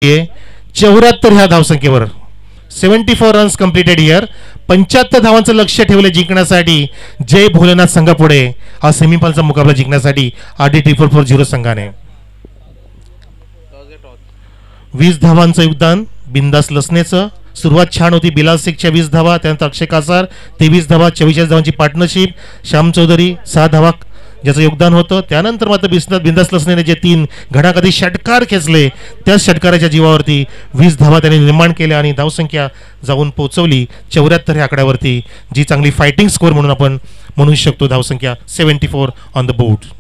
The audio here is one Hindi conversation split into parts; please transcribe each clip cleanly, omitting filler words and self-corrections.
74 ह्या धावसंख्येवर 74 रन्स कम्प्लिटेड हिअर. 75 धावांचं लक्ष ठेवलं जिंकण्यासाठी जय भोलेनाथ संघापुढे हा सेमीफायनलचा मुकाबला जिंकण्यासाठी RD 4440 संघाने 20 धावांचं योगदान बिंदास लसनेचं. सुरुवात छान होती. बिलाल शेखच्या 20 धावा, त्यानंतर अक्षय कासार 23 धावा, 44 धावांची पार्टनरशिप. श्याम चौधरी 6 धावा ज्याचं योगदान होतं. त्यानंतर मात्र बिंदास लसनेने जे 3 घडाघाती षटकार खेचले त्या षटकाराच्या जीवावरती 20 धावा त्यांनी निर्माण केल्या आणि धावसंख्या जाऊन पोहोचवली 74 ह्या आकड्यावरती, जी चांगली फायटिंग स्कोअर म्हणून आपण म्हणू शकतो. धावसंख्या 74 ऑन द बोर्ड.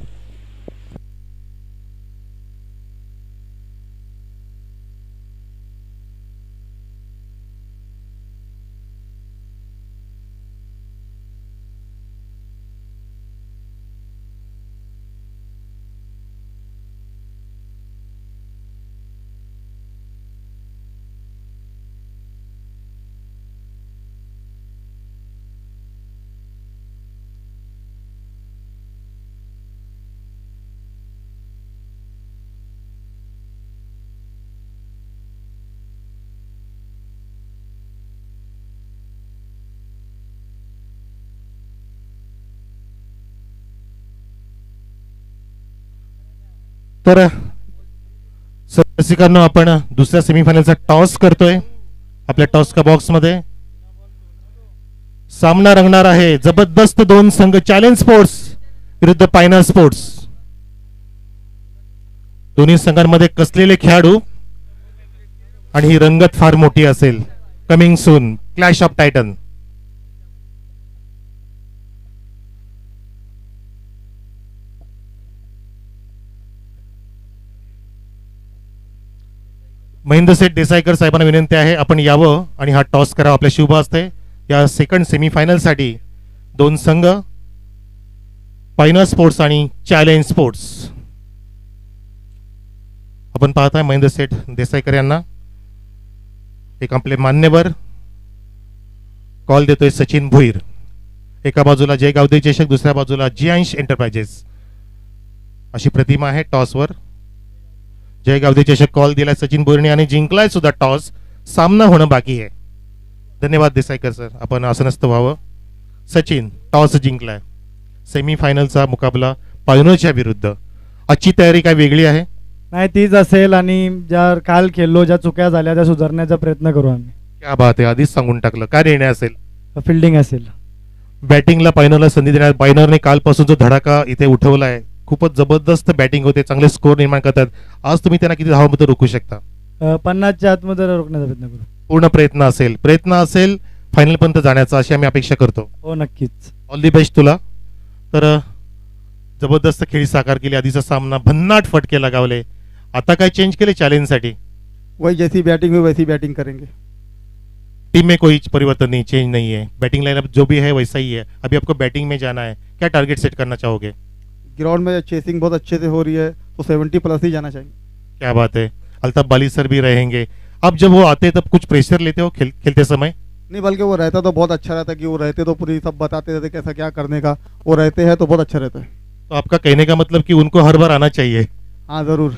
तर रसिकांनो, आपण दुसऱ्या सेमीफायनलचा टॉस करतोय. आपल्या टॉसच्या बॉक्समध्ये सामना रंगणार आहे जबरदस्त. 2 संघ, चॅलेंज स्पोर्ट्स विरुद्ध पायनर स्पोर्ट्स. दोन्ही संघांमध्ये कसलेले खेळाडू आणि ही रंगत फार मोठी असेल. Coming soon, clash of Titan. Mahendra सेठ देसाईकर साहेबांना विनंती आहे आपण यावं आणि हा टॉस करावा. आपल्या शुभ असते या सेकंड सेमीफायनलसाठी 2 संघ, पायनर स्पोर्ट्स आणि चॅलेंज स्पोर्ट्स. आपण पाहताय महेंद्र सेठ देसाईकर यांना. एक आपले मान्यवर कॉल देतोय सचिन भोईर. एका बाजूला जय गावदे चषक, दुसऱ्या बाजूला जियांश एंटरप्राइजेस अशी प्रतिमा आहे टॉसवर. जय गावदे चषक कॉल दिलाय सचिन भोईरने आणि जिंकलाय सुद्धा टॉस. सामना होणं बाकी आहे. धन्यवाद देसाईकर सर, आपण आसनस्थ व्हावं. सचिन टॉस जिंकलाय. सेमीफायनलचा मुकाबला पायनरच्या विरुद्ध. आजची तयारी काय वेगळी आहे? नाही, तीच असेल आणि ज्या काल खेळलो, ज्या चुक्या झाल्या त्या सुधारण्याचा प्रयत्न करू आम्ही. क्या बात आहे, आधीच सांगून टाकलं. काय निर्णय असेल? फिल्डिंग असेल. बॅटिंगला पायनरला संधी देण्यात. पायनरने कालपासून जो धडाका इथे उठवलाय, खूपच जबरदस्त बॅटिंग होते, चांगले स्कोर निर्माण करतात. आज तुम्ही त्यांना किती धावांमध्ये रोखू शकता? 50च्या आतमध्ये रोखण्याचा प्रयत्न करू. पूर्ण प्रयत्न असेल फायनल पर्यंत जाण्याचा, अशी आम्ही अपेक्षा करतो. हो, नक्कीच. ऑल दी बेस्ट तुला. तर जबरदस्त खेळी साकार केली. आधीचा सामना भन्नाट फटके लगावले. आता काय चेंज केले चॅलेंजसाठी? वही जैसी बैटिंग हुई वैसी बैटिंग करेंगे. टीम में कोई परिवर्तन नहीं, चेंज नहीं है. बैटिंग लाइनअप जो भी है वैसा ही है. अभी आपको बैटिंग में जाना है. क्या टारगेट सेट करना चाहोगे? ग्राउंड में चेसिंग बहुत अच्छे से हो रही है तो 70+ ही जाना चाहिए. क्या बात है. अल्ताफ बाली सर भी रहेंगे. अब जब वो आते तब कुछ प्रेशर लेते हो खेलते समय? नहीं, बल्कि वो रहता तो बहुत अच्छा रहता कि वो रहते तो पूरी सब बताते रहते कैसा क्या करने का. वो रहते हैं तो बहुत अच्छा रहता है. तो आपका कहने का मतलब कि उनको हर बार आना चाहिए? हाँ, जरूर.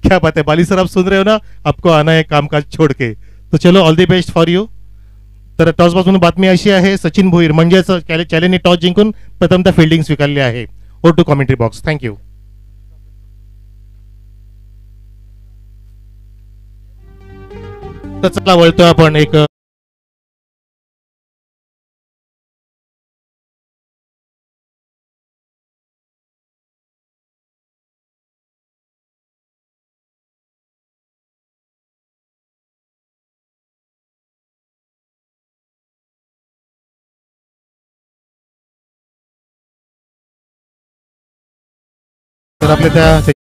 क्या बात है बाली सर, आप सुन रहे हो ना, आपको आना है कामकाज छोड़ के. तो चलो, all the best for you. तर टॉस पासून बातमी अशी आहे, सचिन भोईर म्हणजेच चॅलेंजने टॉस जिंकून प्रथमतः फिल्डिंग स्वीकारली आहे. ओर टू कॉमेंट्री बॉक्स. थँक्यू. तर चला वळतो आपण एक तर आपल्या त्या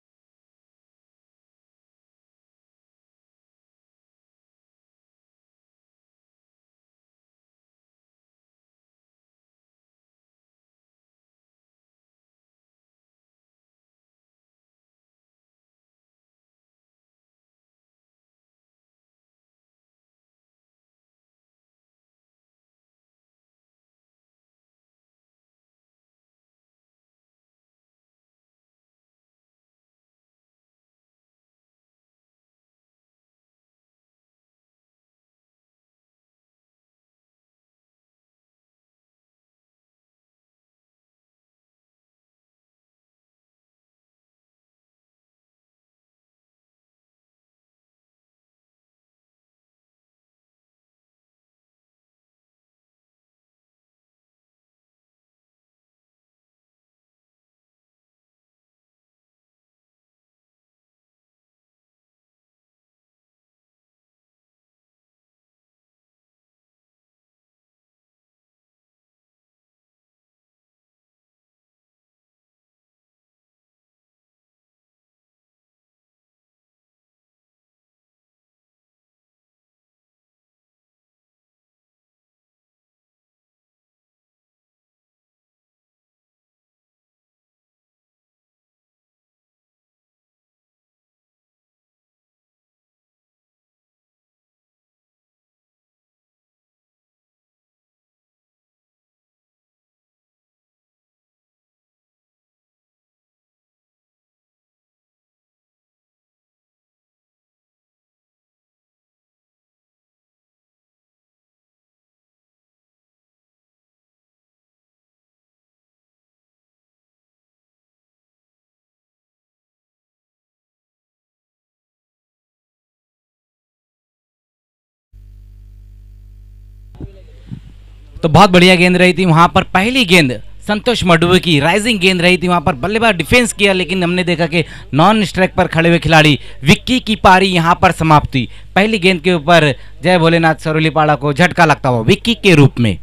तो बहुत बढ़िया गेंद रही थी वहां पर। पहली गेंद संतोष मडुवे की राइजिंग गेंद रही थी, वहां पर बल्लेबाज डिफेंस किया, लेकिन हमने देखा कि नॉन स्ट्राइक पर खड़े हुए खिलाड़ी विक्की की पारी यहां पर समाप्त हुई। पहली गेंद के ऊपर जय भोलेनाथ सरोलीपाड़ा को झटका लगता हुआ विक्की के रूप में।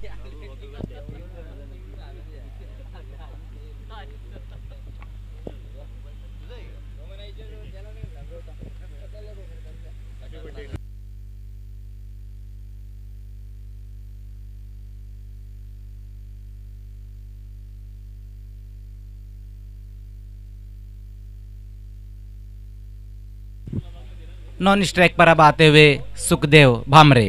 नॉन स्ट्राइक पर अब आते हुए सुखदेव भामरे।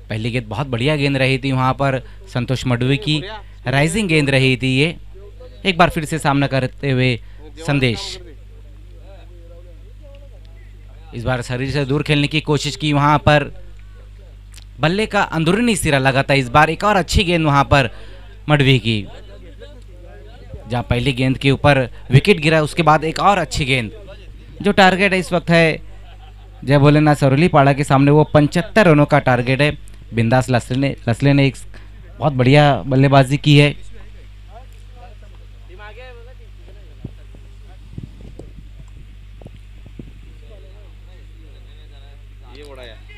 पहली गेंद बहुत बढ़िया गेंद रही थी वहां पर संतोष मडवी की राइजिंग गेंद रही थी ये। एक बार फिर से सामना करते हुए संदेश, इस बार शरीर से दूर खेलने की कोशिश की, वहां पर बल्ले का अंदरूनी सिरा लगा था। इस बार एक और अच्छी गेंद वहां पर मडवी की, जहां पहली गेंद के ऊपर विकेट गिरा, उसके बाद एक और अच्छी गेंद। जो टारगेट है इस वक्त है जय भोलेनाथ सरोलीपाड़ा के सामने, वो 75 रनों का टारगेट है। बिंदास लसले ने एक बहुत बढ़िया बल्लेबाजी की है।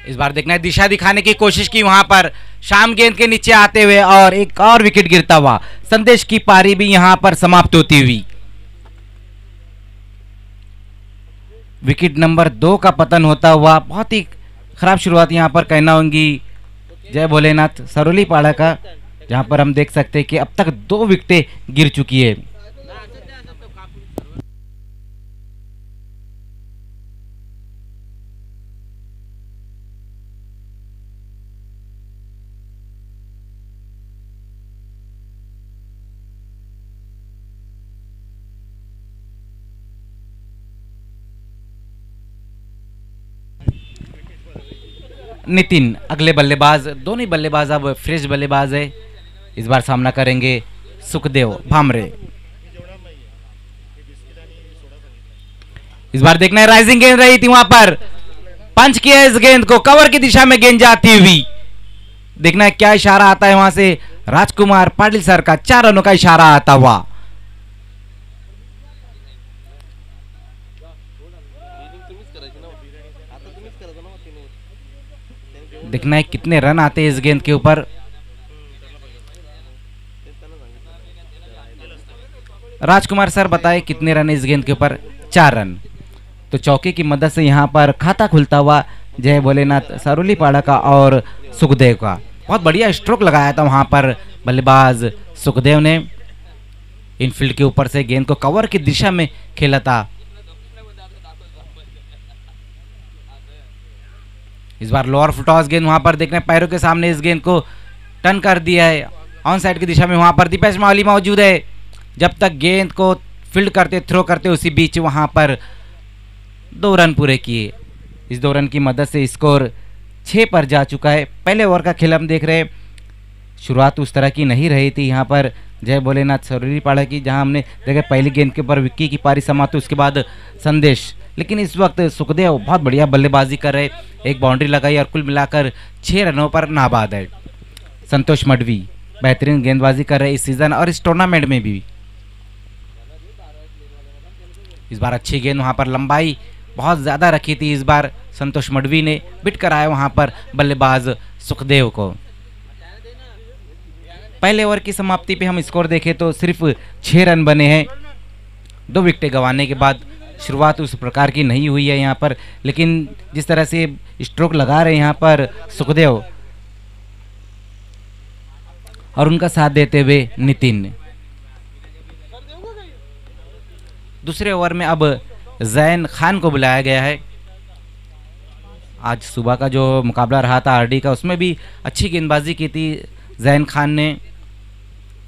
इस बार देखना है, दिशा दिखाने की कोशिश की वहां पर, शाम गेंद के नीचे आते हुए और एक और विकेट गिरता हुआ संदेश की पारी भी यहां पर समाप्त होती हुई। विकेट नंबर 2 का पतन होता हुआ, बहुत ही खराब शुरुआत यहां पर कहना होंगी जय भोलेनाथ सरोलीपाड़ा का, जहां पर हम देख सकते हैं कि अब तक 2 विकेटें गिर चुकी है। नितिन अगले बल्लेबाज, दोनों ही बल्लेबाज अब फ्रेश बल्लेबाज है। इस बार सामना करेंगे सुखदेव भामरे। इस बार देखना है, राइजिंग गेंद रही थी वहां पर, पंच किया इस गेंद को, कवर की दिशा में गेंद जाती हुई। देखना है क्या इशारा आता है वहां से, राजकुमार पाटिल सर का 4 रनों का इशारा आता हुआ। देखना है कितने रन आते हैं इस गेंद के ऊपर। राजकुमार सर बताए कितने रन इस गेंद के ऊपर, 4 रन। तो चौके की मदद से यहां पर खाता खुलता हुआ जय भोलेनाथ सरोलीपाड़ा का और सुखदेव का। बहुत बढ़िया स्ट्रोक लगाया था वहां पर बल्लेबाज सुखदेव ने, इनफील्ड के ऊपर से गेंद को कवर की दिशा में खेला था। इस बार लोअर फुटॉस गेंद वहां पर, देखने पैरों के सामने इस गेंद को टर्न कर दिया है ऑन साइड की दिशा में। वहां पर दीपेश मावली मौजूद है, जब तक गेंद को फील्ड करते थ्रो करते उसी बीच वहां पर 2 रन पूरे किए। इस 2 रन की मदद से स्कोर 6 पर जा चुका है। पहले ओवर का खेल हम देख रहे हैं, शुरुआत उस तरह की नहीं रही थी यहाँ पर जय भोलेनाथ सरोलीपाड़ा की, जहां हमने देखा पहली गेंद के ऊपर विक्की की पारी समाप्त, उसके बाद संदेश। लेकिन इस वक्त सुखदेव बहुत बढ़िया बल्लेबाजी कर रहे, एक बाउंड्री लगाई और कुल मिलाकर 6 रनों पर नाबाद है। संतोष मडवी बेहतरीन गेंदबाजी कर रहे इस सीजन और इस टूर्नामेंट में भी। इस बार अच्छी गेंद वहां पर, लंबाई बहुत ज्यादा रखी थी इस बार संतोष मडवी ने, बिट कराया वहां पर बल्लेबाज सुखदेव को। पहले ओवर की समाप्ति पे हम स्कोर देखें तो सिर्फ 6 रन बने हैं। 2 विकेटें गंवाने के बाद शुरुआत उस प्रकार की नहीं हुई है यहाँ पर, लेकिन जिस तरह से स्ट्रोक लगा रहे हैं यहाँ पर सुखदेव और उनका साथ देते हुए नितिन। दूसरे ओवर में अब जैन खान को बुलाया गया है। आज सुबह का जो मुकाबला रहा था आरडी का, उसमें भी अच्छी गेंदबाजी की थी जैन खान ने।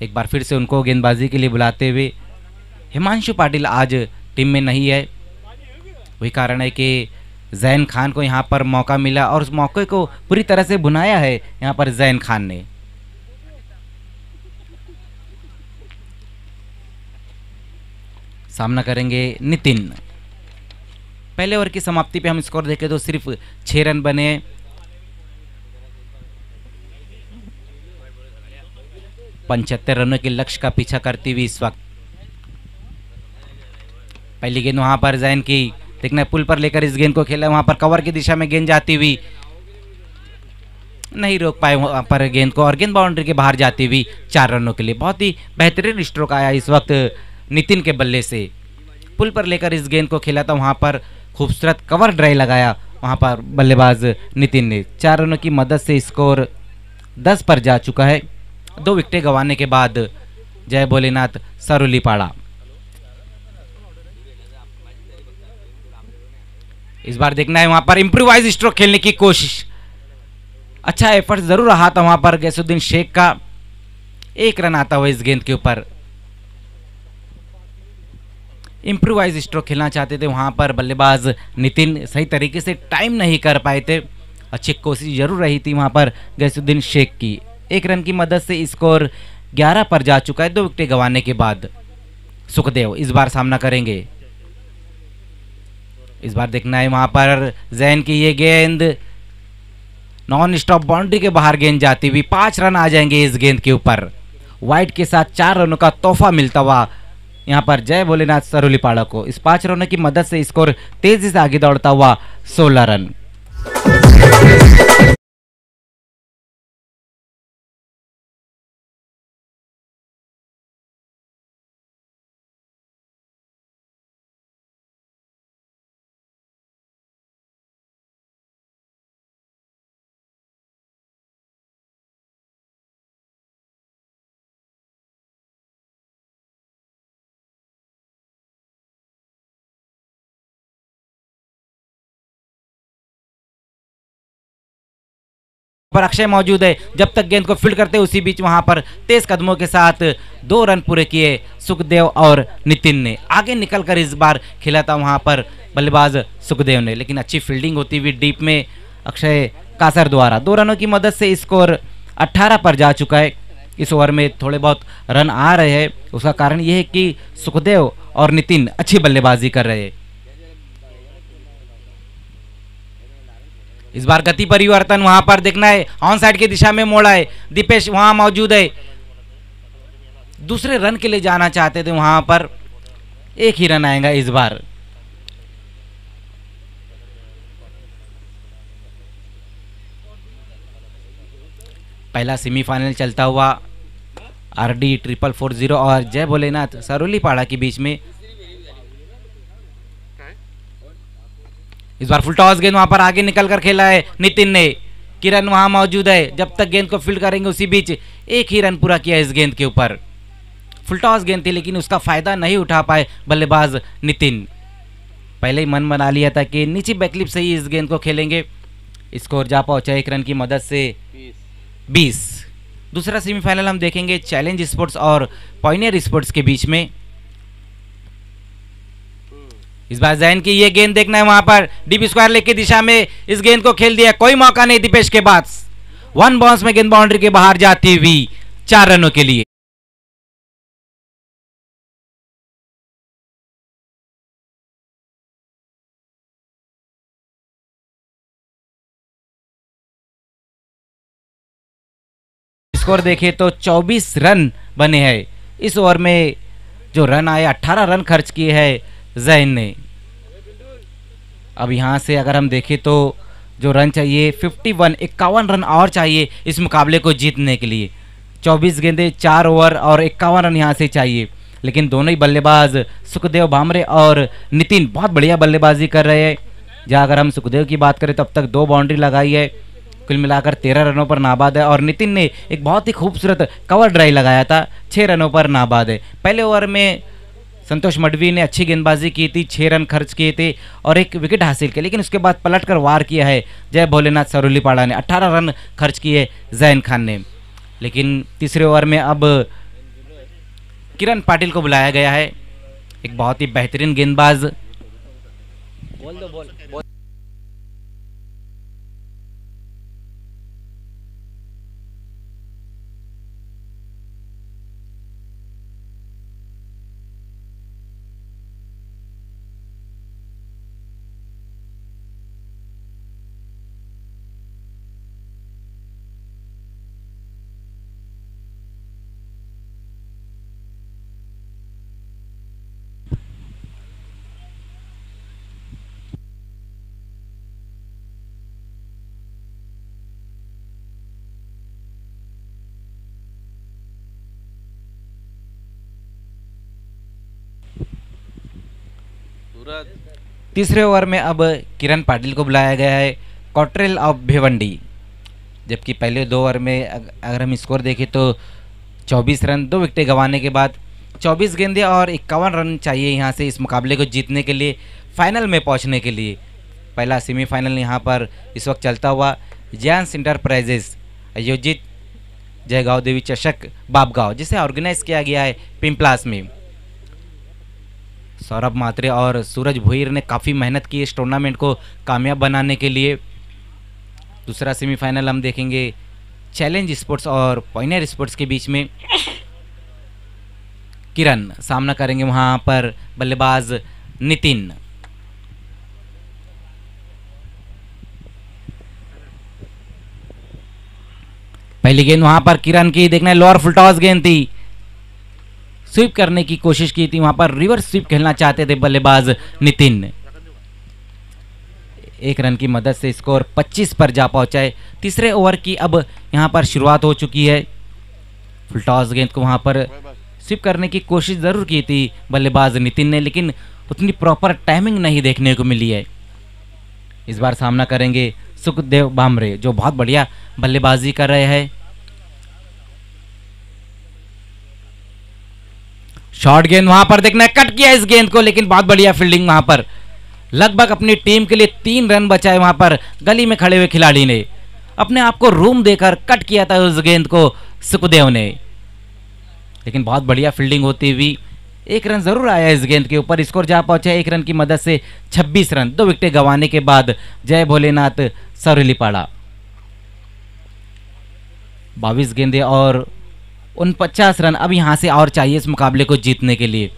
एक बार फिर से उनको गेंदबाजी के लिए बुलाते हुए, हिमांशु पाटिल आज टीम में नहीं है, वही कारण है कि जैन खान को यहाँ पर मौका मिला और उस मौके को पूरी तरह से भुनाया है यहाँ पर जैन खान ने। सामना करेंगे नितिन। पहले ओवर की समाप्ति पे हम स्कोर देखें तो सिर्फ 6 रन बने हैं। 75 रनों के लक्ष्य का पीछा करती हुई इस वक्त। पहली गेंद वहां पर जैन की, देखना पुल पर लेकर इस गेंद को खेला, वहां पर कवर की दिशा में गेंद जाती हुई, नहीं रोक पाए वहां पर गेंद को और गेंद बाउंड्री के बाहर जाती हुई 4 रनों के लिए। बहुत ही बेहतरीन स्ट्रोक आया इस वक्त नितिन के बल्ले से। पुल पर लेकर इस गेंद को खेला था, वहां पर खूबसूरत कवर ड्राइव लगाया वहां पर बल्लेबाज नितिन ने। 4 रनों की मदद से स्कोर 10 पर जा चुका है। 2 विकेटें गंवाने के बाद जय भोलेनाथ सरुलीपाड़ा। इस बार देखना है वहां पर इंप्रूवाइज स्ट्रोक खेलने की कोशिश, अच्छा एफर्ट जरूर रहा था वहां पर गैसुद्दीन शेख का। 1 रन आता हुआ इस गेंद के ऊपर। इंप्रूवाइज स्ट्रोक खेलना चाहते थे वहां पर बल्लेबाज नितिन, सही तरीके से टाइम नहीं कर पाए थे। अच्छी कोशिश जरूर रही थी वहां पर गैसुद्दीन शेख की। 1 रन की मदद से स्कोर 11 पर जा चुका है 2 विकेटें गंवाने के बाद। सुखदेव इस बार सामना करेंगे। इस बार देखना है वहां पर जैन की ये गेंद नॉन स्टॉप बाउंड्री के बाहर गेंद जाती हुई। 5 रन आ जाएंगे इस गेंद के ऊपर। वाइड के साथ 4 रनों का तोहफा मिलता हुआ यहां पर जय भोलेनाथ सरुलीपाड़ा को। इस 5 रनों की मदद से स्कोर तेजी से आगे दौड़ता हुआ 16 रन। पर अक्षय मौजूद है, जब तक गेंद को फील्ड करते उसी बीच वहां पर तेज कदमों के साथ 2 रन पूरे किए सुखदेव और नितिन ने। आगे निकलकर इस बार खेला था वहां पर बल्लेबाज सुखदेव ने, लेकिन अच्छी फील्डिंग होती हुई डीप में अक्षय कासर द्वारा 2 रनों की मदद से स्कोर 18 पर जा चुका है। इस ओवर में थोड़े बहुत रन आ रहे हैं, उसका कारण यह है कि सुखदेव और नितिन अच्छी बल्लेबाजी कर रहे हैं। इस बार गति परिवर्तन वहां पर देखना है, ऑन साइड की दिशा में मोड़ा है, दीपेश वहां मौजूद है, दूसरे रन के लिए जाना चाहते थे वहां पर। 1 ही रन आएगा इस बार। पहला सेमीफाइनल चलता हुआ आरडी 4440 और जय भोलेनाथ सरुलीपाड़ा के बीच में। इस बार फुल टॉस गेंद वहां पर आगे निकल कर खेला है नितिन ने। किरण वहां मौजूद है, जब तक गेंद को फील्ड करेंगे उसी बीच 1 ही रन पूरा किया इस गेंद के ऊपर। फुल टॉस गेंद थी लेकिन उसका फायदा नहीं उठा पाए बल्लेबाज नितिन। पहले ही मन बना लिया था कि नीचे बैकलिप से ही इस गेंद को खेलेंगे। स्कोर जा पहुंचा 1 रन की मदद से 20। दूसरा सेमीफाइनल हम देखेंगे चैलेंज स्पोर्ट्स और पॉइनियर स्पोर्ट्स के बीच में। इस बार जैन की ये गेंद देखना है वहां पर डीप स्क्वायर लेग की दिशा में इस गेंद को खेल दिया, कोई मौका नहीं दीपेश के बाद। 1 बाउंस में गेंद बाउंड्री के बाहर जाती हुई 4 रनों के लिए। स्कोर देखें तो 24 रन बने हैं इस ओवर में। जो रन आए 18 रन खर्च किए हैं जैन ने। अब यहां से अगर हम देखें तो जो रन चाहिए 51 रन और चाहिए इस मुकाबले को जीतने के लिए। 24 गेंदें 4 ओवर और 51 रन यहां से चाहिए, लेकिन दोनों ही बल्लेबाज सुखदेव भामरे और नितिन बहुत बढ़िया बल्लेबाजी कर रहे हैं। जहां अगर हम सुखदेव की बात करें तो अब तक 2 बाउंड्री लगाई है, कुल मिलाकर 13 रनों पर नाबाद है। और नितिन ने एक बहुत ही खूबसूरत कवर ड्राइव लगाया था, 6 रनों पर नाबाद है। पहले ओवर में संतोष मडवी ने अच्छी गेंदबाजी की थी, 6 रन खर्च किए थे और 1 विकेट हासिल किया, लेकिन उसके बाद पलटकर वार किया है जय भोलेनाथ सरुलीपाड़ा ने। 18 रन खर्च किए जैन खान ने। लेकिन तीसरे ओवर में अब किरण पाटिल को बुलाया गया है, एक बहुत ही बेहतरीन गेंदबाज। तीसरे ओवर में अब किरण पाटिल को बुलाया गया है, कॉट्रेल ऑफ भिवंडी। जबकि पहले 2 ओवर में अगर हम स्कोर देखें तो 24 रन, 2 विकेटें गंवाने के बाद 24 गेंदें और 51 रन चाहिए यहाँ से इस मुकाबले को जीतने के लिए, फाइनल में पहुँचने के लिए। पहला सेमीफाइनल यहाँ पर इस वक्त चलता हुआ जयांस इंटरप्राइजेस आयोजित जयगांव देवी चषक बापगांव, जिसे ऑर्गेनाइज किया गया है पिंपलास में। सौरभ मात्रे और सूरज भोईर ने काफ़ी मेहनत की इस टूर्नामेंट को कामयाब बनाने के लिए। दूसरा सेमीफाइनल हम देखेंगे चैलेंज स्पोर्ट्स और पॉइनर स्पोर्ट्स के बीच में। किरण सामना करेंगे वहां पर बल्लेबाज नितिन। पहली गेंद वहां पर किरण की, देखना लोअर फुल टॉस गेंद थी, स्वीप करने की कोशिश की थी, वहां पर रिवर्स स्वीप खेलना चाहते थे बल्लेबाज नितिन। 1 रन की मदद से स्कोर 25 पर जा पहुंचा है। तीसरे ओवर की अब यहां पर शुरुआत हो चुकी है। फुल टॉस गेंद को वहां पर स्वीप करने की कोशिश जरूर की थी बल्लेबाज नितिन ने, लेकिन उतनी प्रॉपर टाइमिंग नहीं देखने को मिली है। इस बार सामना करेंगे सुखदेव भामरे, जो बहुत बढ़िया बल्लेबाजी कर रहे हैं। शॉर्ट गेंद वहां पर, देखना कट किया इस गेंद को, लेकिन बहुत बढ़िया फील्डिंग वहां पर। लगभग अपनी टीम के लिए 3 रन बचाए वहां पर गली में खड़े हुए खिलाड़ी ने। अपने आप को रूम देकर कट किया था उस गेंद को सुखदेव ने, लेकिन बहुत बढ़िया फील्डिंग होती हुई 1 रन जरूर आया इस गेंद के ऊपर। स्कोर जा पहुंचा 1 रन की मदद से 26 रन, 2 विकेटें गंवाने के बाद जय भोलेनाथ सौरेलीपाड़ा। 22 गेंदें और 49 रन अब यहां से और चाहिए इस मुकाबले को जीतने के लिए।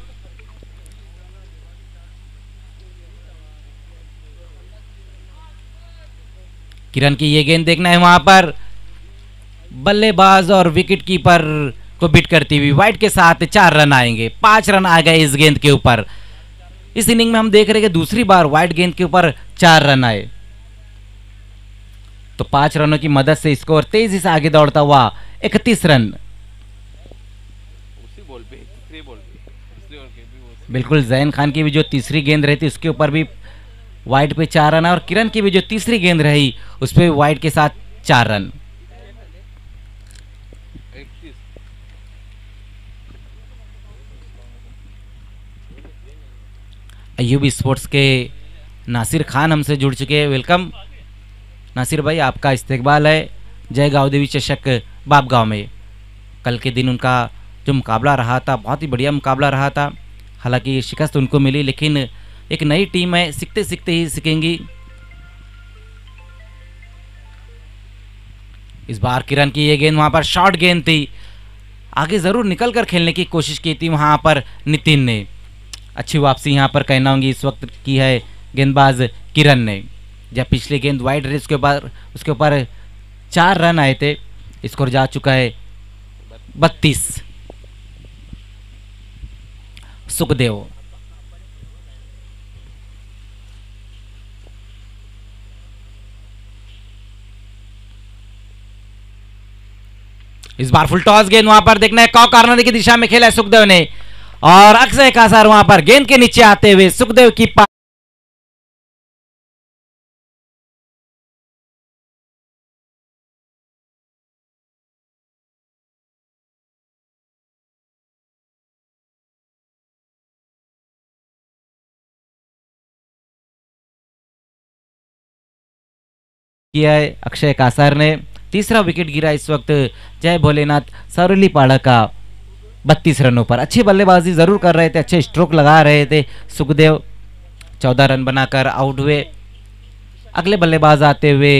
किरण की ये गेंद देखना है, वहां पर बल्लेबाज और विकेट कीपर को बीट करती हुई वाइड के साथ 4 रन आएंगे। 5 रन आ गए इस गेंद के ऊपर। इस इनिंग में हम देख रहे हैं कि दूसरी बार वाइड गेंद के ऊपर 4 रन आए, तो 5 रनों की मदद से स्कोर तेजी से आगे दौड़ता हुआ 31 रन। बिल्कुल जैन खान की भी जो तीसरी गेंद रही थी उसके ऊपर भी वाइड पे 4 रन, और किरण की भी जो तीसरी गेंद रही उस पे वाइड के साथ 4 रन। अयूबी स्पोर्ट्स के नासिर खान हमसे जुड़ चुके हैं। वेलकम नासिर भाई, आपका इस्तकबाल है जयगांव देवी चषक बापगांव में। कल के दिन उनका जो मुकाबला रहा था बहुत ही बढ़िया मुकाबला रहा था। हालांकि शिकस्त उनको मिली, लेकिन एक नई टीम है, सीखते सीखते ही सीखेंगी। इस बार किरण की ये गेंद वहां पर शॉर्ट गेंद थी, आगे जरूर निकल कर खेलने की कोशिश की थी वहां पर नितिन ने। अच्छी वापसी यहां पर कहना होगी इस वक्त की है गेंदबाज किरण ने। जब पिछली गेंद वाइड रही उसके ऊपर 4 रन आए थे। स्कोर जा चुका है 32। सुखदेव इस बार फुल टॉस गेंद वहां पर, देखना है कॉर्नर की दिशा में खेला है सुखदेव ने, और अक्षय कासार वहां पर गेंद के नीचे आते हुए सुखदेव की किया है अक्षय कासार ने। तीसरा विकेट गिरा इस वक्त जय भोलेनाथ सौरेलीपाड़ा का 32 रनों पर। अच्छी बल्लेबाजी जरूर कर रहे थे, अच्छे स्ट्रोक लगा रहे थे सुखदेव। 14 रन बनाकर आउट हुए। अगले बल्लेबाज आते हुए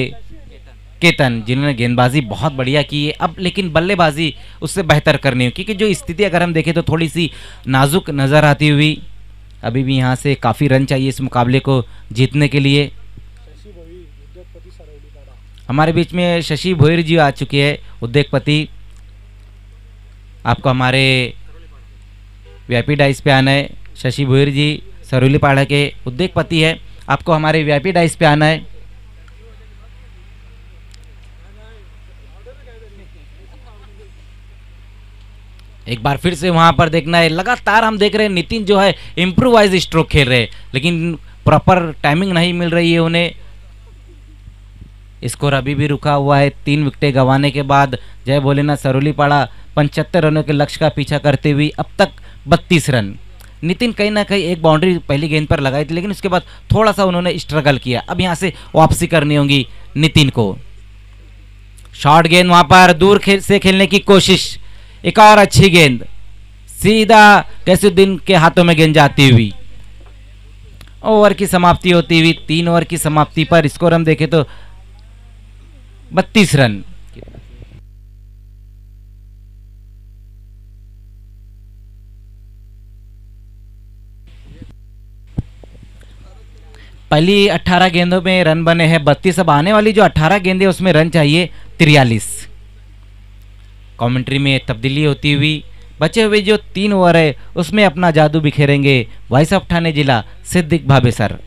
केतन, जिन्होंने गेंदबाजी बहुत बढ़िया की है, अब लेकिन बल्लेबाजी उससे बेहतर करनी है, क्योंकि जो स्थिति अगर हम देखें तो थोड़ी सी नाजुक नजर आती हुई। अभी भी यहाँ से काफ़ी रन चाहिए इस मुकाबले को जीतने के लिए। हमारे बीच में शशि भोईर जी आ चुके हैं, उद्योगपति। आपको हमारे वीआईपी डाइस पे आना है। शशि भोईर जी सरोलीपाड़ा के उद्योगपति है, आपको हमारे वीआईपी डाइस पे आना है। एक बार फिर से वहां पर देखना है, लगातार हम देख रहे हैं नितिन जो है इम्प्रोवाइज स्ट्रोक खेल रहे हैं, लेकिन प्रॉपर टाइमिंग नहीं मिल रही है उन्हें। स्कोर अभी भी रुका हुआ है 3 विकेटें गंवाने के बाद। जय भोलेनाथ सरोलीपाड़ा 75 रनों के लक्ष्य का पीछा करते हुए अब तक 32 रन। नितिन कहीं ना कहीं एक बाउंड्री पहली गेंद पर लगाई थी, लेकिन उसके बाद थोड़ा सा उन्होंने स्ट्रगल किया। अब यहाँ से वापसी करनी होगी नितिन को। शॉर्ट गेंद वहां पर दूर से खेलने की कोशिश, एक और अच्छी गेंद सीधा कैसुद्दीन के हाथों में गेंद जाती हुई। ओवर की समाप्ति होती हुई 3 ओवर की समाप्ति पर स्कोर हम देखें तो 32 रन। पहली 18 गेंदों में रन बने हैं 32। अब आने वाली जो 18 गेंदें उसमें रन चाहिए 43। कमेंट्री में तब्दीली होती हुई बचे हुए जो 3 ओवर है उसमें अपना जादू बिखेरेंगे वॉइस ऑफ ठाणे जिला सिद्दीक भाबे सर।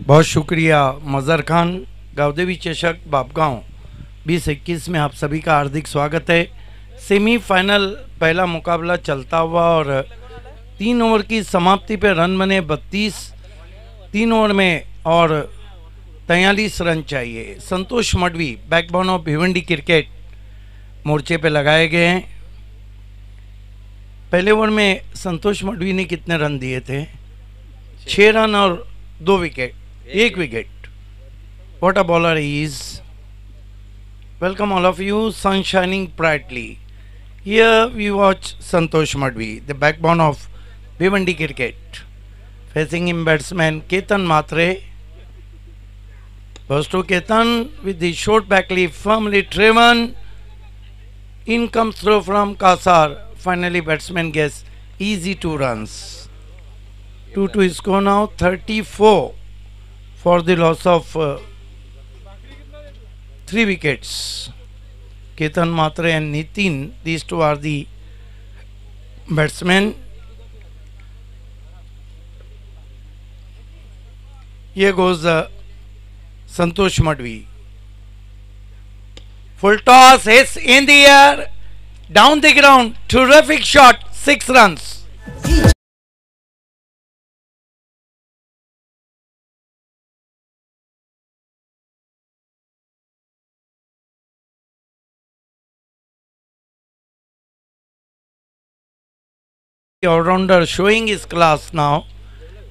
बहुत शुक्रिया मज़र खान। गावदेवी चषक बापगांव 2021 में आप सभी का हार्दिक स्वागत है। सेमीफाइनल पहला मुकाबला चलता हुआ और 3 ओवर की समाप्ति पे रन बने 32। 3 ओवर में और 43 रन चाहिए। Santosh Madvi backbone of Bhiwandi cricket मोर्चे पे लगाए गए हैं। पहले ओवर में संतोष मडवी ने कितने रन दिए थे? 6 रन और 2 wicket, 1 wicket. What a bowler he is. Welcome all of you, sun shining brightly. Here we watch Santosh Madhvi, the backbone of Bhiwandi cricket. Facing him batsman Ketan Matre. Goes to Ketan with the short back leaf firmly driven. In comes through from Kasar. Finally batsman gets easy 2 runs. 2-2 score now, 34 for the loss of 3 wickets. Ketan Matre and Nitin, these two are the batsmen. Here goes Santosh Madhvi. Full toss, hits in the air, down the ground, terrific shot, 6 runs. All-rounder showing his class now.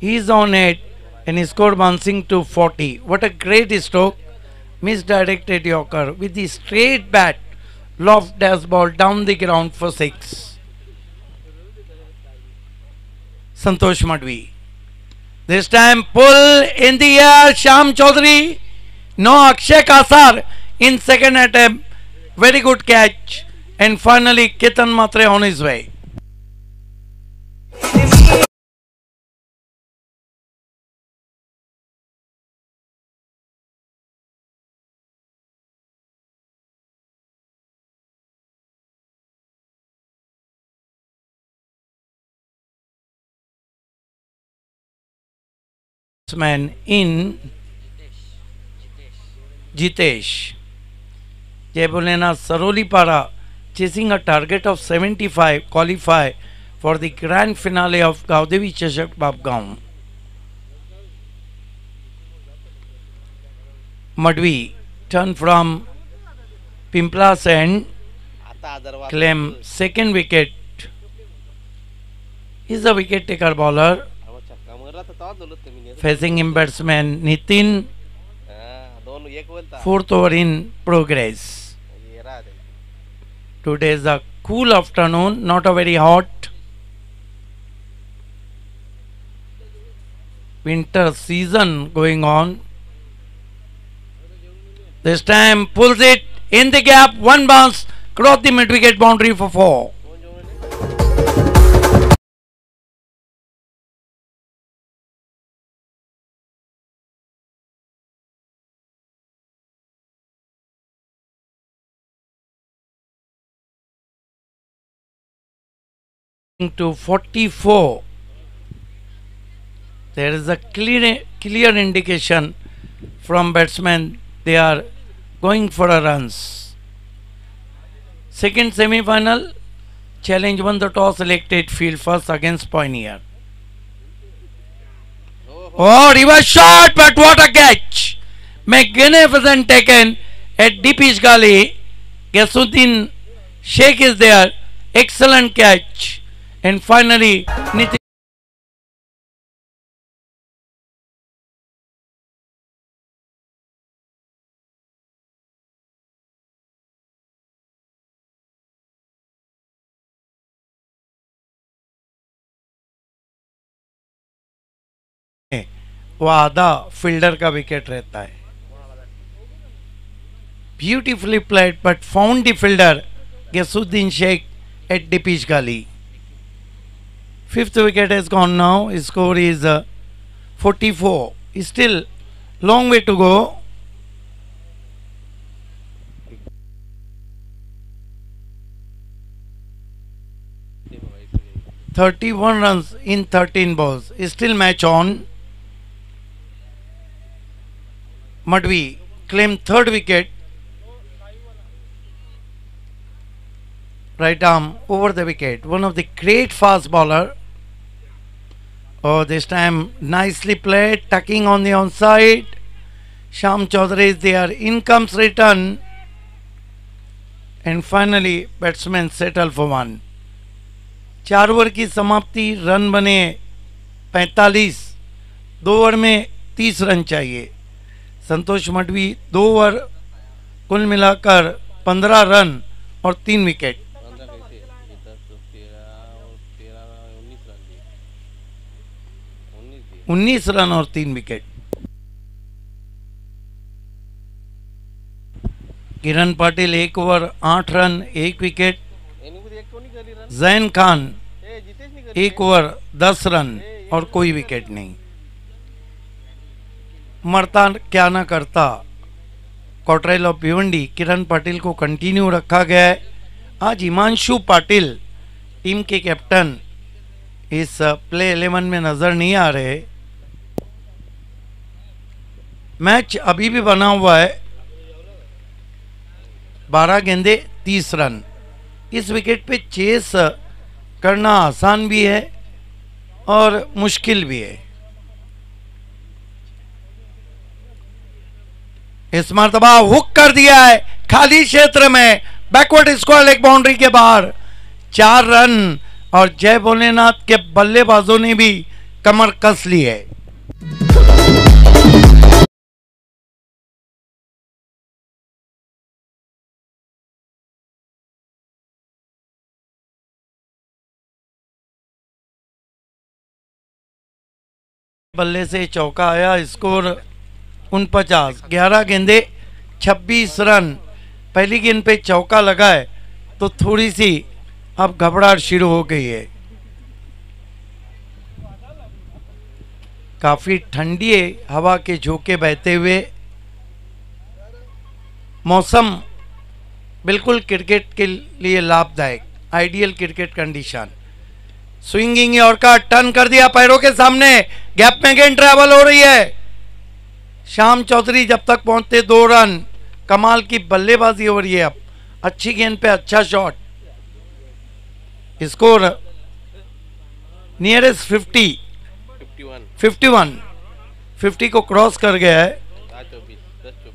He is on it and he scored bouncing to 40. What a great stroke. Misdirected Yorker with the straight bat. Loft dash ball down the ground for 6. Santosh Madhvi. This time pull in the air. Sham Chaudhary. No, Akshay Kasar in second attempt. Very good catch. And finally Ketan Matre on his way. Man in Jitesh. Jai Bholenath Sarolipara chasing a target of 75 qualify for the grand finale of Gaudevi Chashak Babgaon. Madhvi turn from Pimplas and claim second wicket. Is a wicket taker bowler. Facing him batsman Nitin. 4th over in progress. Today is a cool afternoon, not a very hot. Winter season going on. This time pulls it in the gap, 1 bounce, cross the mid-wicket boundary for 4. To 44. There is a clear clear indication from batsmen they are going for a runs. Second semi-final, Challenge won the toss, selected field first against Pioneer. Oh, reverse shot, but what a catch! Magnificent taken at deep pitch gully. Gasuddin Sheikh is there. Excellent catch. And finally, Nitin. वो आधा फील्डर का विकेट रहता है. Beautifully played, but found the fielder Gasuddin Sheikh at the pitch gully. Fifth wicket has gone now. His score is 44. Still long way to go. (31 runs in 13 balls). Still match on. Madhvi claimed third wicket. Right arm over the wicket. One of the great fast bowler. Oh, this time nicely played. Tucking on the onside. Sham Chaudhary is there. In comes return. And finally batsmen settle for one. 4 over की समाप्ति. रन बने 45. 2 ओवर में 30 रन चाहिए. संतोष मडवी 2 ओवर कुल मिलाकर 15 रन और 3 विकेट. 19 रन और 3 wicket. Kiran Patil 1 over 8 run 1 wicket. Jain Khan 1 over 10 run और कोई विकेट नहीं. मरता क्या ना करता क्वार्टाइल ऑफ भिवंडी. किरण पाटिल को कंटिन्यू रखा गया है. आज हिमांशु पाटिल टीम के कैप्टन इस प्ले 11 में नजर नहीं आ रहे. मैच अभी भी बना हुआ है. 12 गेंदे 30 रन. इस विकेट पे चेस करना आसान भी है और मुश्किल भी है. इस मर्तबा हुक कर दिया है खाली क्षेत्र में. बैकवर्ड स्क्वायर लेग बाउंड्री के बाहर. 4 रन और जय भोलेनाथ के बल्लेबाजों ने भी कमर कस ली है. बल्ले से चौका आया. स्कोर 49. 11 गेंदे 26 रन. पहली गेंद पे चौका लगा है तो थोड़ी सी अब घबराहट शुरू हो गई है. काफी ठंडी है. हवा के झोंके बहते हुए. मौसम बिल्कुल क्रिकेट के लिए लाभदायक. Ideal cricket condition. Swinging yorker turn कर दिया पैरों के सामने. गैप में गेंद ट्रैवल हो रही है. श्याम चौधरी जब तक पहुंचते 2 रन. कमाल की बल्लेबाजी हो रही है. अब अच्छी गेंद पे अच्छा शॉट. Score nearest 51. 50 को क्रॉस कर गया है.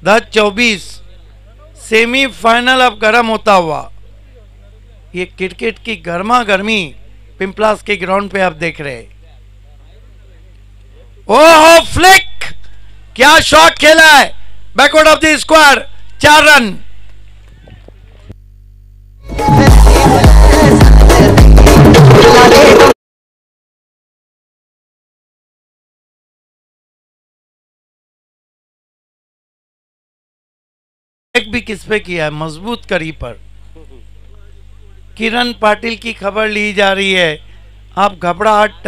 10-24. सेमीफाइनल अब गर्म होता हुआ. ये क्रिकेट की गर्मा गर्मी पिंपलास के ग्राउंड पे आप देख रहे हैं. ओह फ्लिक. क्या शॉट खेला है. Backward of the square. 4 run. एक भी किस पे किया है. मजबूत करी पर. किरण पाटिल की खबर ली जा रही है. आप घबराहट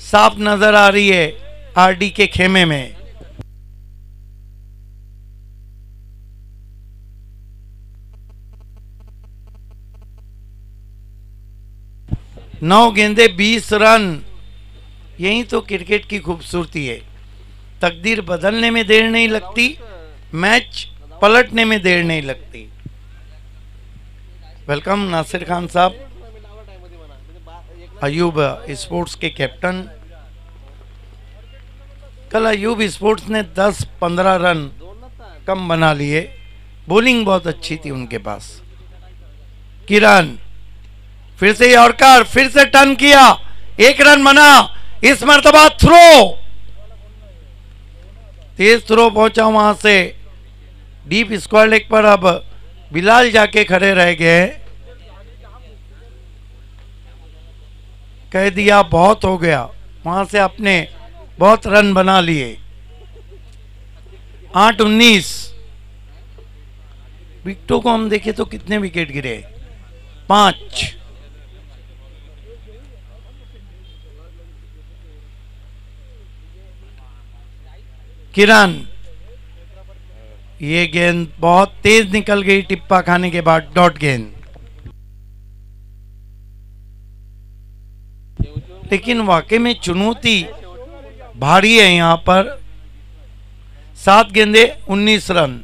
साफ नजर आ रही है आरडी के खेमे में. नौ गेंदे 20 रन. यही तो क्रिकेट की खूबसूरती है. तकदीर बदलने में देर नहीं लगती, मैच पलटने में देर नहीं लगती। वेलकम नासिर खान साहब, अयूब स्पोर्ट्स के कैप्टन। कल अयूब स्पोर्ट्स ने 10-15 रन कम बना लिए, बॉलिंग बहुत अच्छी थी उनके पास। किरण फिर से यॉर्कर, फिर से टर्न किया, 1 रन बना। इस मर्तबा थ्रो, तेज थ्रो पहुंचा वहां से डीप स्क्वायर लेग पर। अब बिलाल जाके खड़े रह गए, कह दिया बहुत हो गया, वहां से अपने बहुत रन बना लिए। 8-19 विकेटों को हम देखें तो कितने विकेट गिरे? 5। किरण, ये गेंद बहुत तेज निकल गई टिप्पा खाने के बाद, डॉट गेंद। लेकिन वाकई में चुनौती भारी है यहां पर। 7 गेंदे 19 रन,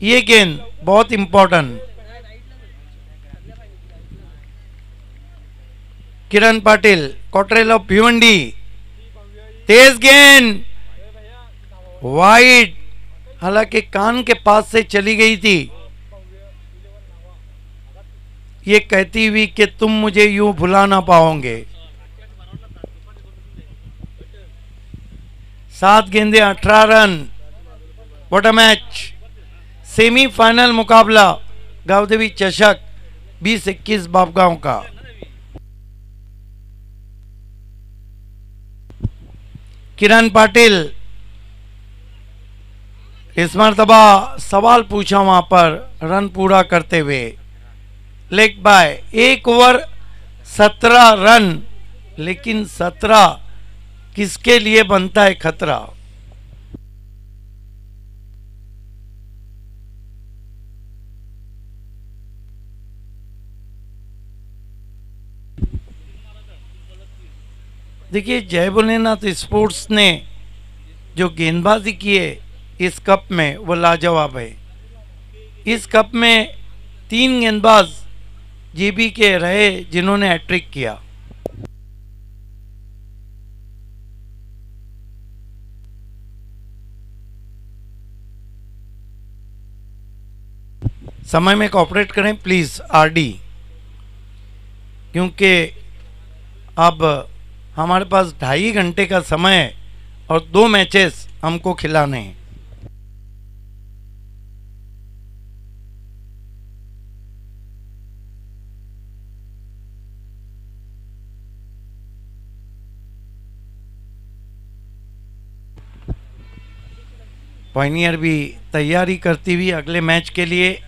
ये गेंद बहुत important. Kiran Patil, Cottrell of Bhiwandi, तेज गेंद वाइड, हालांकि कान के पास से चली गई थी। ये कहती हुई कि तुम मुझे यूं भुला ना पाओगे। 7 गेंदे 18 run, what a match. Semifinal मुकाबला गावदेवी चषक 2021 बापगांव का। किरण पाटिल इस मर्तबा सवाल पूछा वहां पर रन पूरा करते हुए। लेग बाय, 1 ओवर 17 रन, लेकिन 17 किसके लिए बनता है खतरा? देखिए, जय भोलेनाथ स्पोर्ट्स ने जो गेंदबाजी की है इस कप में वो लाजवाब है। इस कप में 3 गेंदबाज जीबी के रहे जिन्होंने हैट्रिक किया। समय में कोऑपरेट करें प्लीज आरडी, क्योंकि अब हमारे पास 2.5 घंटे का समय है और 2 मैचेस हमको खिलाने हैं। पायनियर भी तैयारी करती हुई अगले मैच के लिए।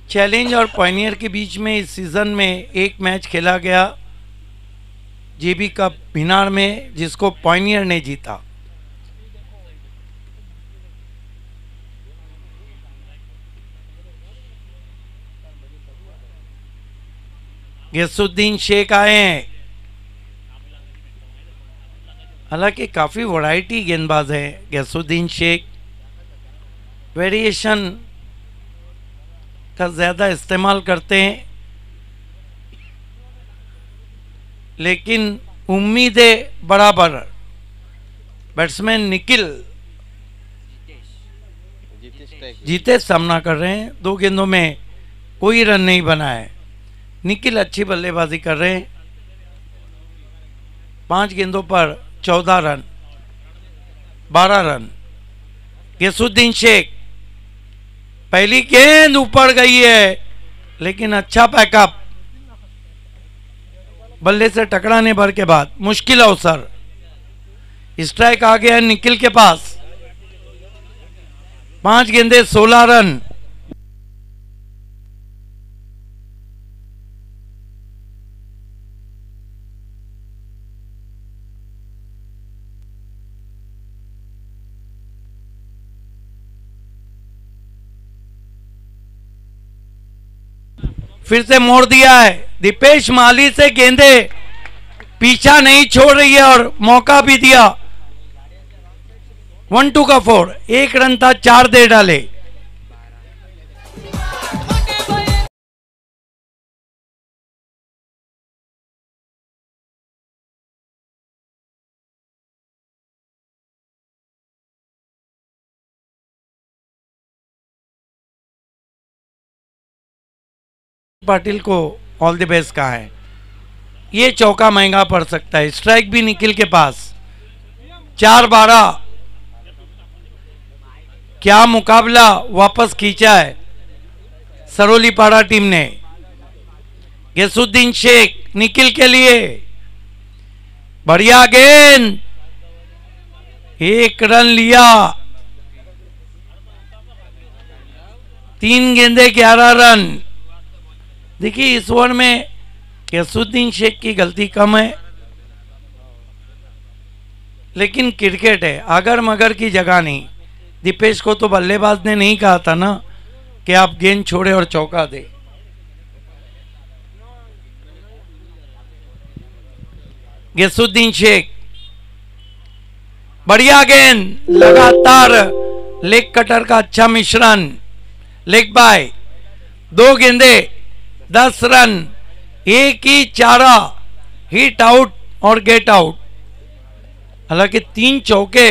चैलेंज और पायनियर के बीच में इस सीजन में एक मैच खेला गया जीबी कप भिनार में, जिसको पायनियर ने जीता। गैसुद्दीन शेख आए हैं, हालांकि काफ़ी वैरायटी गेंदबाज है गैसुद्दीन शेख, वेरिएशन का ज़्यादा इस्तेमाल करते हैं, लेकिन उम्मीदें बराबर। बैट्समैन निखिल जीतेश सामना कर रहे हैं, 2 गेंदों में कोई रन नहीं बना है। निखिल अच्छी बल्लेबाजी कर रहे हैं, 5 गेंदों पर 14 रन, 12 रन। गैसुद्दीन शेख, पहली गेंद ऊपर गई है, लेकिन अच्छा पैकअप, बल्ले से टकराने भर के बाद मुश्किल अवसर। स्ट्राइक आ गया निखिल के पास, 5 गेंदे 16 रन। फिर से मोड़ दिया है दीपेश माली से गेंदे, पीछा नहीं छोड़ रही है और मौका भी दिया। 1-2 का 4, 1 रन था, 4 दे डाले। पाटिल को ऑल द बेस्ट कहा है। ये चौका महंगा पड़ सकता है। स्ट्राइक भी निखिल के पास। 4-12। क्या मुकाबला वापस खींचा है सरोलीपाड़ा टीम ने। गैसुद्दीन शेख निखिल के लिए बढ़िया गेंद, 1 रन लिया। 3 गेंदे 11 रन। देखिए इस ओवर में गैसुद्दीन शेख की गलती कम है, लेकिन क्रिकेट है, अगर मगर की जगह नहीं। दीपेश को तो बल्लेबाज ने नहीं कहा था ना कि आप गेंद छोड़े और चौका दे। गैसुद्दीन शेख बढ़िया गेंद, लगातार लेग कटर का अच्छा मिश्रण, लेग बाय। 2 गेंदे 10 रन, 1 ही चारा, हिट आउट और गेट आउट। हालांकि 3 चौके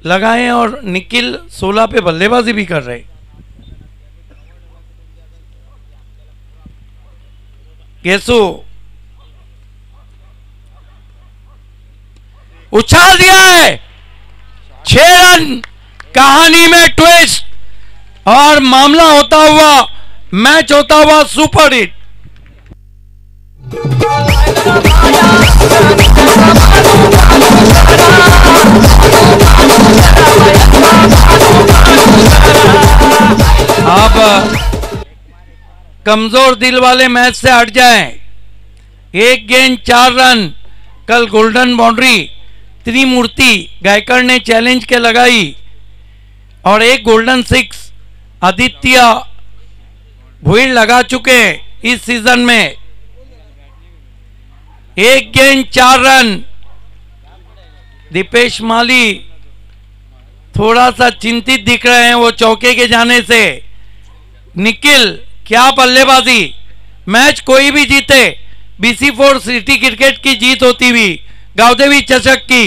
लगाए और निखिल 16 पे बल्लेबाजी भी कर रहे। गेसु उछाल दिया है, 6 रन। कहानी में ट्विस्ट और मामला होता हुआ, मैच होता हुआ सुपर हिट। अब कमजोर दिल वाले मैच से हट जाएं। 1 गेंद 4 रन। कल गोल्डन बाउंड्री त्रिमूर्ति गायकर ने चैलेंज के लगाई और 1 गोल्डन 6 आदित्य भुईर लगा चुके इस सीजन में। 1 गेंद 4 रन। दीपेश माली थोड़ा सा चिंतित दिख रहे हैं वो चौके के जाने से। निखिल क्या बल्लेबाजी। मैच कोई भी जीते, BC4 सिटी क्रिकेट की जीत होती हुई गावदेवी चषक की।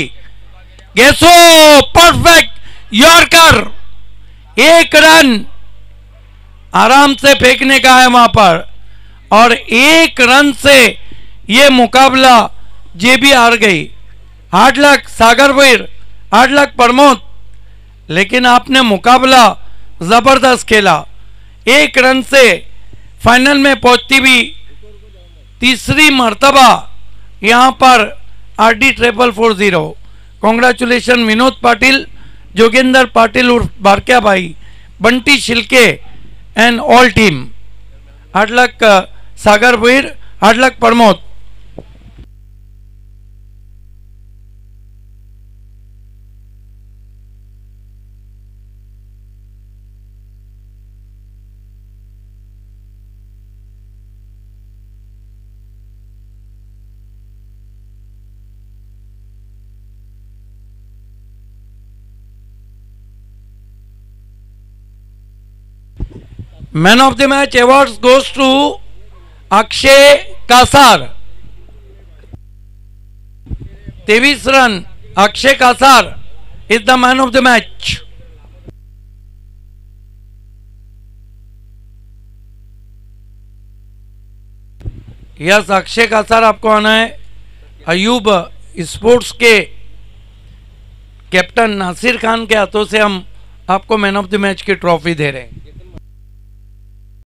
गेसो परफेक्ट यॉर्कर, 1 रन आराम से फेंकने का है वहां पर और 1 रन से ये मुकाबला जेबी हार गई। Hard luck Sagar Veer, hard luck Pramod, लेकिन आपने मुकाबला जबरदस्त खेला। 1 रन से फाइनल में पहुंचती हुई तीसरी मर्तबा यहां पर RD 440। कॉन्ग्रेचुलेशन विनोद पाटिल, जोगेंद्र पाटिल उर्फ बारक्या भाई, Bunty Shilke and all team. Hard luck Sagar Veer, hard luck Pramod. Man of the match award goes to Akshay Kasar. 23 run. Akshay Kasar is the man of the match. Yes, Akshay Kasar आपको आना है। अयूब स्पोर्ट्स के कैप्टन नासिर खान के हाथों से हम आपको मैन ऑफ द मैच की ट्रॉफी दे रहे हैं।